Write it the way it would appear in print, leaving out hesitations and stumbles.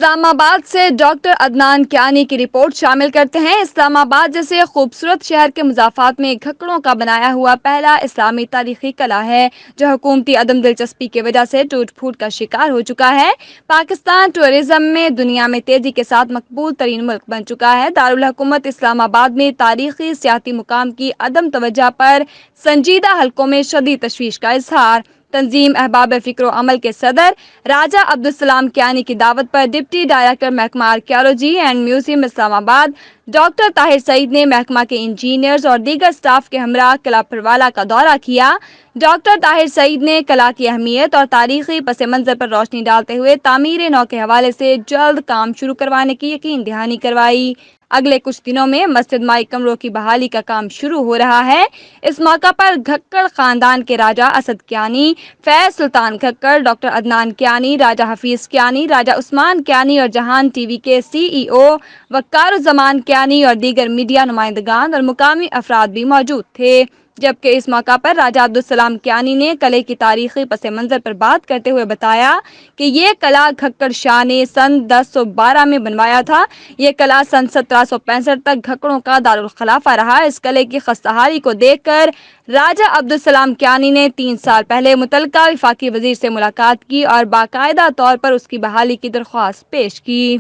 اسلام آباد سے ڈاکٹر عدنان کیانی کی رپورٹ شامل کرتے ہیں۔ اسلام آباد جیسے خوبصورت شہر کے مضافات میں گھکڑوں کا بنایا ہوا پہلا اسلامی تاریخی قلعہ ہے، جو حکومتی عدم دلچسپی کی وجہ سے ٹوٹ پھوٹ کا شکار ہو چکا ہے۔ پاکستان ٹورازم میں دنیا میں تیزی کے ساتھ مقبول ترین ملک بن چکا ہے۔ دارالحکومت اسلام آباد میں تاریخی سیاحتی مقام کی عدم توجہ پر سنجیدہ حلقوں میں شدید تشویش کا اظہار۔ تنظیم احباب فکر و عمل کے صدر راجہ عبدالسلام کیانی کی دعوت پر ڈپٹی ڈائریکٹر محکمہ آرکیالوجی اینڈ میوزیم اسلام آباد ڈاکٹر طاہر سعید نے محکمہ کے انجینئرز اور دیگر سٹاف کے ہمراہ قلعہ پھروالہ کا دورہ کیا۔ ڈاکٹر طاہر سعید نے قلعہ کی اہمیت اور تاریخی پس منظر پر روشنی ڈالتے ہوئے تعمیر نو کے حوالے سے جلد کام شروع کروانے کی یقین دہانی کروائی۔ اگلے کچھ دنوں میں مسجد مائی کمروں کی بحالی کا کام شروع ہو رہا ہے۔ اس موقع پر گھکڑ خاندان کے راجہ اسد کیانی، فیض سلطان گھکڑ، ڈاکٹر عدنان کیانی، راجہ حفیظ کیانی، راجہ عثمان کیانی اور جہان ٹی وی کے سی ای او وقار الزمان کیانی اور دیگر میڈیا نمائندگان اور مقامی افراد بھی موجود تھے۔ جبکہ اس موقع پر راجہ عبدالسلام کیانی نے قلعے کی تاریخی پس منظر پر بات کرتے ہوئے بتایا کہ یہ قلعہ گھکڑ شاہ نے سن 1012 میں بنوایا تھا۔ یہ قلعہ سن 1765 تک گھکڑوں کا دارالخلافہ رہا۔ اس قلعے کی خستہاری کو دیکھ کر راجہ عبدالسلام کیانی نے 3 سال پہلے متعلقہ وفاقی وزیر سے ملاقات کی اور باقاعدہ طور پر اس کی بحالی کی درخواست پیش کی۔